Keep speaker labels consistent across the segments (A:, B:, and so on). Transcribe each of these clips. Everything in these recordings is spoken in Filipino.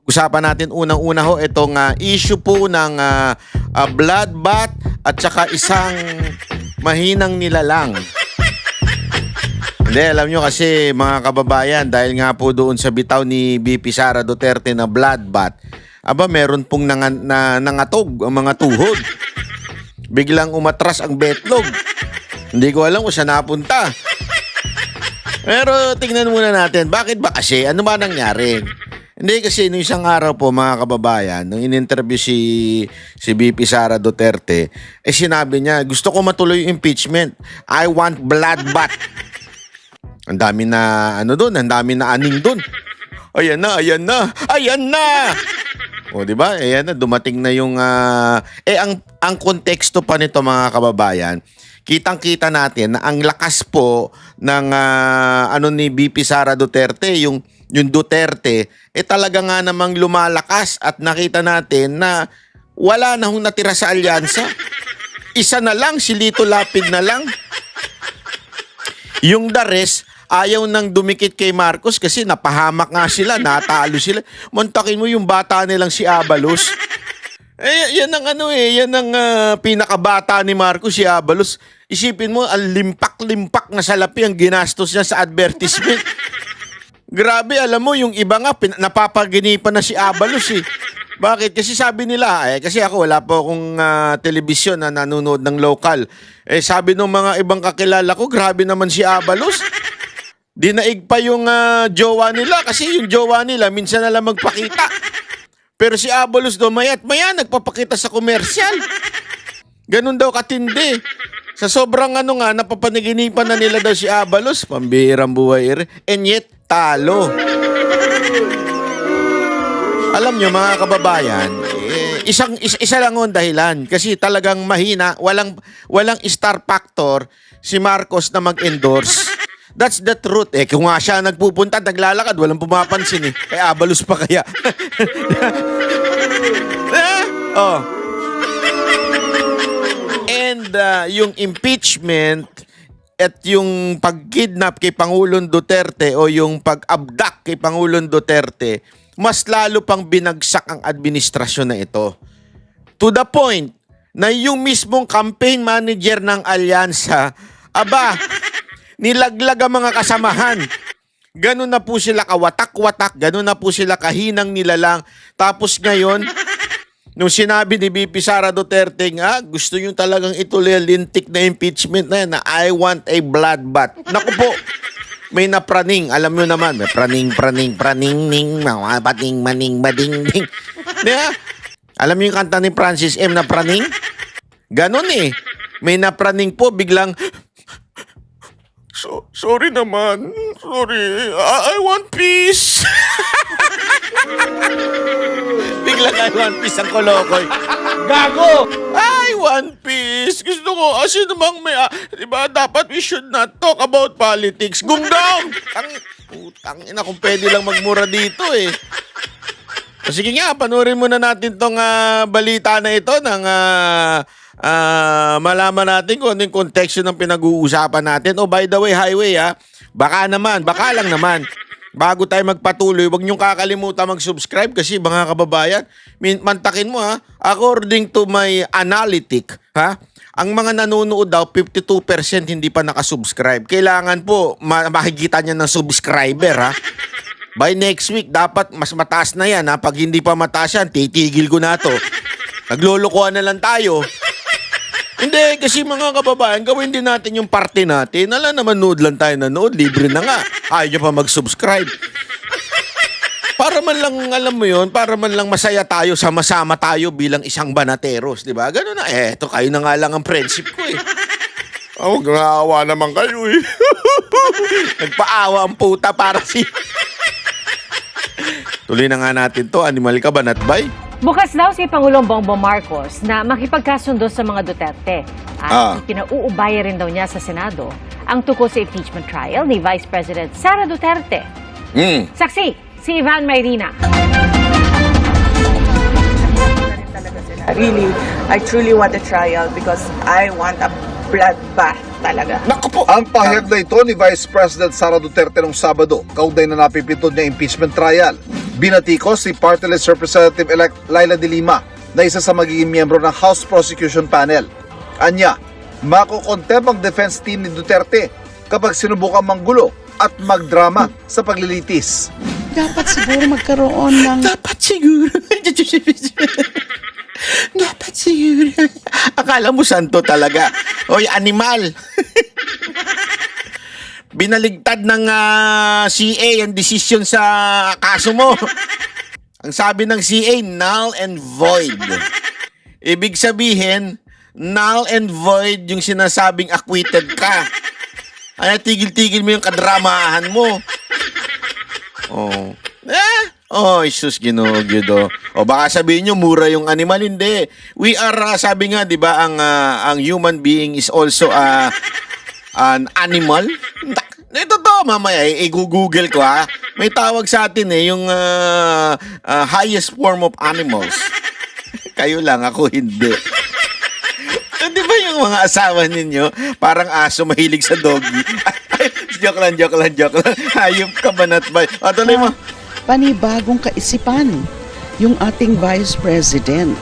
A: Usapan natin unang-una ho itong issue po ng bloodbath at saka isang mahinang nilalang. Hindi, alam nyo kasi mga kababayan, dahil nga po doon sa bitaw ni BP Sara Duterte na bloodbath, meron pong nangatog ang mga tuhod. Biglang umatras ang betlog. Hindi ko alam kung saan napunta. Pero tingnan muna natin, bakit ba kasi? Ano ba nangyari? Hindi kasi nung isang araw po mga kababayan, nung in-interview si BP Sara Duterte, sinabi niya, gusto ko matuloy yung impeachment. I want bloodbath. Ang dami na doon, ang dami na aning doon. Ayan na, ayan na, ayan na. O di ba? Ayan na, dumating na yung ang konteksto pa nito mga kababayan. Kitang-kita natin na ang lakas po ng ni BP Sara Duterte, yung Duterte, talaga nga namang lumalakas at nakita natin na wala na hong natira sa alyansa. Isa na lang, si Lito Lapid na lang. Yung the rest, ayaw nang dumikit kay Marcos kasi napahamak nga sila, natalo sila. Montakin mo yung bata nilang si Abalos. Yan ang pinakabata ni Marcos, si Abalos. Isipin mo, ang limpak-limpak na salapi ang ginastos niya sa advertisement. Grabe, alam mo, yung iba nga, napapaginipan na si Abalos eh. Bakit? Kasi sabi nila, kasi ako wala po akong telebisyon na nanonood ng local. Sabi ng mga ibang kakilala ko, grabe naman si Abalos. Dinaig pa yung jowa nila kasi yung jowa nila minsan na lang magpakita. Pero si Abalos do maya't maya nagpapakita sa komersyal. Ganun daw katindi. Sa sobrang napapanaginipan na nila daw si Abalos, pambihirang buhay and yet talo. Alam nyo mga kababayan, isa lang ang dahilan kasi talagang mahina, walang star factor si Marcos na mag-endorse. That's the truth. Kung nga siya nagpupunta, naglalakad, walang pumapansin eh. Kay Abalos pa kaya. And yung impeachment at yung pagkidnap kay Pangulong Duterte o yung pag-abduct kay Pangulong Duterte, mas lalo pang binagsak ang administrasyon na ito. To the point na yung mismong campaign manager ng alyansa, nilaglag ang mga kasamahan. Ganun na po sila kawatak-watak, ganun na po sila kahinang nilalang. Tapos ngayon, nung sinabi ni BP Sara Duterte gusto nyo talagang ituloy lintik na impeachment na yan, na I want a bloodbath. Naku po, may napraning. Alam nyo naman, may praning, ning, mga pating, maning, bading, ding. Diba? Alam nyo yung kanta ni Francis M. na praning? Ganun eh. May napraning po, biglang, sorry naman. Sorry. I want peace. Biglang I want peace ang kolokoy. Gago! I want peace. Gusto ko, kasi namang may, diba, dapat we should not talk about politics. Gunggaw! Putang ina, kung pwede lang magmura dito eh. Sige nga, panoorin muna natin tong balita na ito ng malaman natin kung ano yung konteksto ng pinag-uusapan natin. Oh, by the way, highway baka lang naman. Bago tayo magpatuloy, huwag niyong kakalimutan mag-subscribe kasi mga kababayan, mantakin mo according to my analytic, ang mga nanonood daw, 52% hindi pa nakasubscribe. Kailangan po makikita niya ng subscriber, By next week, dapat mas mataas na yan, Pag hindi pa mataas yan, titigil ko na to. Naglolokohan na lang tayo. Hindi, kasi mga kababayan, gawin din natin yung parte natin. Naman, nood lang tayo nanood, libre na nga. Ayaw nyo pa mag-subscribe. Para man lang, alam mo yun, para man lang masaya tayo, sama-sama tayo bilang isang banateros, di ba? Ganun na, eto, kayo na nga lang ang friendship ko eh. Naawa naman kayo eh. Nagpaawa ang puta para Tuloy na nga natin to, animal ka ba, Natbay?
B: Bukas daw si Pangulong Bongbong Marcos na makipagkasundo sa mga Duterte. At pinauubaya rin daw niya sa Senado ang tukol sa impeachment trial ni Vice President Sara Duterte. Saksi, si Ivan Mayrina.
C: Really, I truly want a trial because I want a bloodbath talaga.
A: Naku po!
D: Ang pahayag na ito ni Vice President Sara Duterte noong Sabado, kaugnay na napipindot niya impeachment trial. Binatikos si Party List Representative-elect Laila de Lima na isa sa magiging miyembro ng House Prosecution Panel. Anya, makukontempt ang defense team ni Duterte kapag sinubukan manggulo at magdrama sa paglilitis.
E: Dapat siguro magkaroon ng...
A: Dapat siguro. Dapat siguro. Akala mo santo talaga. Oy, animal. Binaligtad ng CA ang desisyon sa kaso mo. Ang sabi ng CA, null and void. Ibig sabihin, null and void yung sinasabing acquitted ka. Ay, tigil-tigil mo yung kadramahan mo. Oh. Sus, Ginoo, Gido. O baka sabihin nyo, mura yung animal. Hindi. We are, sabi nga, di ba, ang human being is also an animal. Ito to, mamaya, i-google ko ha. May tawag sa atin yung highest form of animals. Kayo lang, ako hindi. Di ba yung mga asawa ninyo, parang aso mahilig sa doggy? Joke lang. Hayop ka ba not ba? O, tuloy mo.
E: Panibagong kaisipan yung ating Vice President.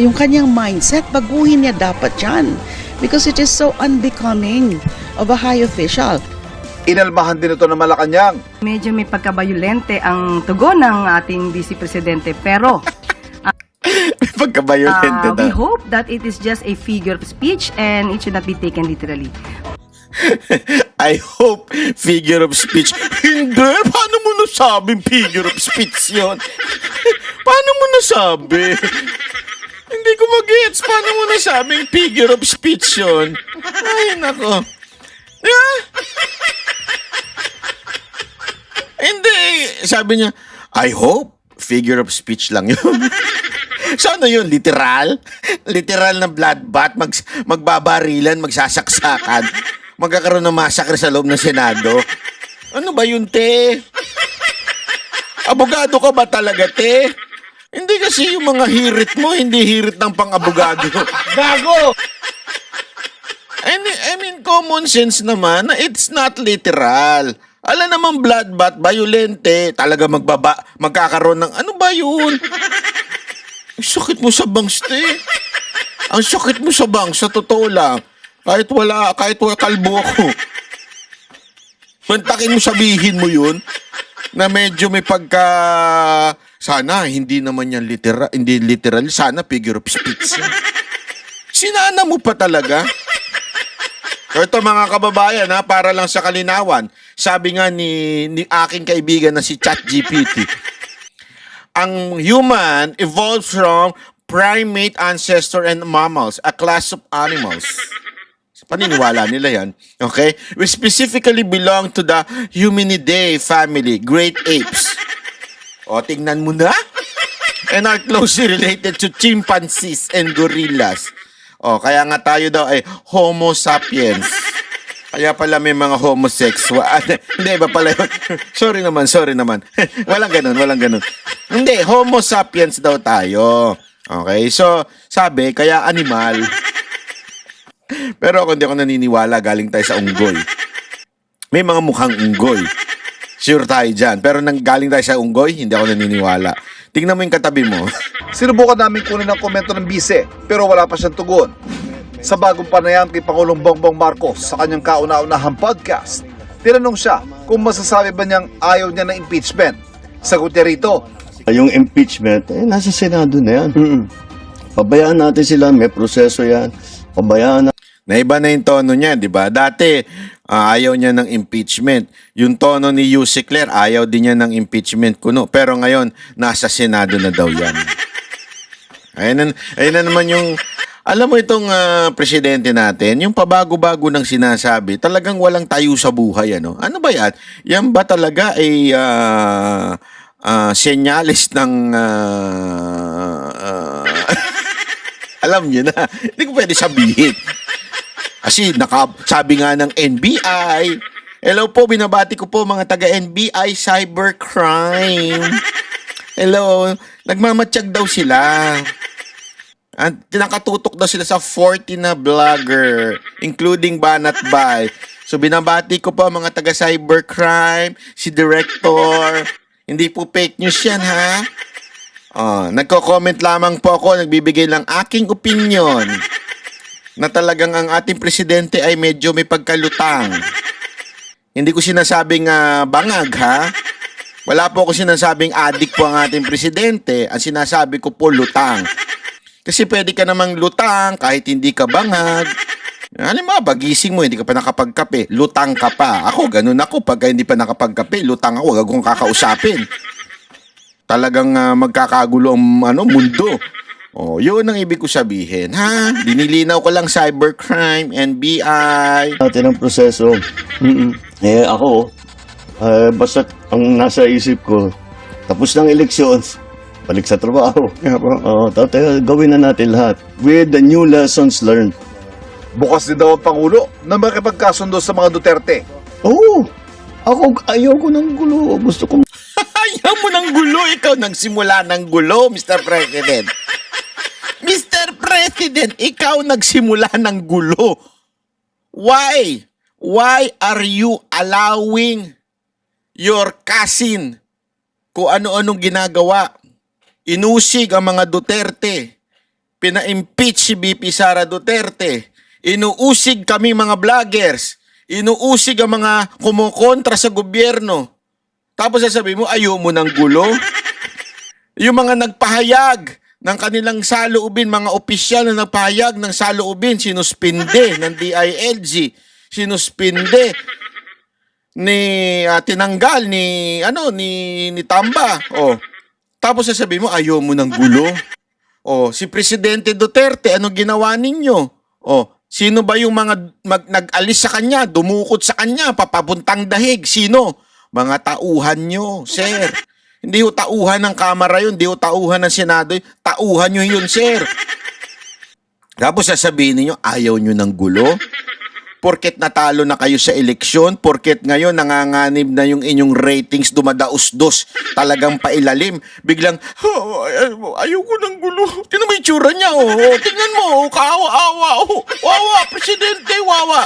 E: Yung kanyang mindset, baguhin niya dapat yan. Because it is so unbecoming of a high official.
D: Inalmahan din ito ng Malacanang.
F: Medyo may pagkabayolente ang tugon ng ating Vice Presidente, pero
A: Pagkabayolente
F: we
A: daw.
F: hope that it is just a figure of speech and it should not be taken literally.
A: I hope figure of speech. Hindi. Paano mo nasabing figure of speech yun? Paano mo nasabi? Hindi ko mag-gets. Paano mo nasabing figure of speech yun? Ay, nako. Hindi. Sabi niya, I hope figure of speech lang yun. So ano yun? Literal? Literal na bloodbath? Magbabarilan, magsasaksakan? Magkakaroon ng massacre sa loob ng Senado? Ano ba yun, te? Abogado ka ba talaga, te? Hindi kasi yung mga hirit mo, hindi hirit ng pang-abogado. Gago! I mean, common sense naman na it's not literal. Alam naman bloodbath, violente, talaga magkakaroon ng ano ba yun? Ang sakit mo sa bangs, te. Ang sakit mo sa bangs, sa totoo lang. Kahit wala kalbo ako. Mantakin mo, sabihin mo yun na medyo may pagka... Sana, hindi naman yan hindi literal. Sana figure of speech. Sinana mo pa talaga. So ito mga kababayan, para lang sa kalinawan. Sabi nga ni aking kaibigan na si ChatGPT, ang human evolved from primate ancestor and mammals, a class of animals. Paniniwala nila yan. Okay? We specifically belong to the Humanidae family, great apes. O, tingnan mo na. And are closely related to chimpanzees and gorillas. O, kaya nga tayo daw ay Homo sapiens. Kaya pala may mga homosexual. Hindi, ba pala yun? Sorry naman. Walang ganun. Hindi, Homo sapiens daw tayo. Okay? So, sabi, kaya animal. Pero ako hindi ako naniniwala, galing tayo sa unggoy. May mga mukhang unggoy. Sure tayo dyan. Pero nang galing tayo sa unggoy, hindi ako naniniwala. Tingnan mo yung katabi mo.
D: Sinubukan namin kunin ang komento ng bise pero wala pa siyang tugon. Sa bagong panayam kay Pangulong Bongbong Marcos sa kanyang kauna-unahang podcast, tinanong siya kung masasabi ba niyang ayaw niya ng impeachment. Sagot niya rito,
G: Yung impeachment, nasa Senado na yan. Pabayaan natin sila, may proseso yan. Pabayaan
A: Naiba na yung tono niya, di ba? Dati, ayaw niya ng impeachment. Yung tono ni Yusek Claire, ayaw din niya ng impeachment kuno. Pero ngayon, nasa Senado na daw yan. Ayun na naman yung... Alam mo itong presidente natin, yung pabago-bago ng sinasabi, talagang walang tayo sa buhay. Ano ba yan? Yan ba talaga ay senyales ng... alam niyo na. Hindi ko pwede sabihin. Kasi sabi nga ng NBI, hello po, binabati ko po mga taga-NBI cybercrime. Hello, nagmamatsyag daw sila. At nakatutok daw sila sa 40 na vlogger, including Banat Bay. So binabati ko po mga taga-cybercrime, si Director, Hindi po fake news yan, ha? Nagko-comment lamang po ako, nagbibigay lang aking opinion na talagang ang ating presidente ay medyo may pagkalutang. Hindi ko sinasabing bangag, ha? Wala po ako sinasabing adik po ang ating presidente. Ang sinasabi ko po lutang. Kasi pwede ka namang lutang kahit hindi ka bangag. Halimbawa, bagising mo, hindi ka pa nakapagkape, lutang ka pa. Ako, ganun ako. Pagka hindi pa nakapagkape, lutang ako. Huwag akong kakausapin. Talagang magkakagulo ang mundo. Yun ang ibig ko sabihin, ha? Dinilinaw ko lang cybercrime, NBI.
G: Natin ang proseso. Ako, basta ang nasa isip ko, tapos ng eleksyon, balik sa trabaho. Gawin na natin lahat with the new lessons learned.
D: Bukas din daw ang Pangulo na makipagkasundo sa mga Duterte.
G: Ako, ayaw ko ng gulo. Gusto ko
A: Ayaw mo ng gulo. Ikaw nagsimula ng gulo, Mr. President. Mr. President, ikaw nagsimula ng gulo. Why? Why are you allowing your cousin kung ano-anong ginagawa? Inusig ang mga Duterte. Pina-impeach si BP Sara Duterte. Inuusig kami mga vloggers. Inuusig ang mga kumukontra sa gobyerno. Tapos sasabihin mo, ayaw mo ng gulo? Yung mga nagpahayag ng kanilang saloobin, mga opisyal na nagpahayag ng saloobin, sinuspinde ng DILG, sinuspinde tinanggal ni Tamba. Tapos sasabihin mo, ayaw mo ng gulo? Si Presidente Duterte, anong ginawa ninyo? Sino ba yung mga nag-alis sa kanya, dumukot sa kanya, papapuntang dahig? Sino? Mga tauhan nyo, sir. Hindi ho tauhan ng Kamara yun, hindi ho tauhan ng Senado yun. Tauhan nyo yun, sir. Tapos sasabihin niyo ayaw nyo ng gulo? Porket natalo na kayo sa eleksyon, porket ngayon nanganganib na yung inyong ratings dumadaos-dos, talagang pailalim. Biglang, ayaw ko ng gulo. Tingnan mo yung tsura niya, tingnan mo, kaawa-awa, wawa, presidente, wawa.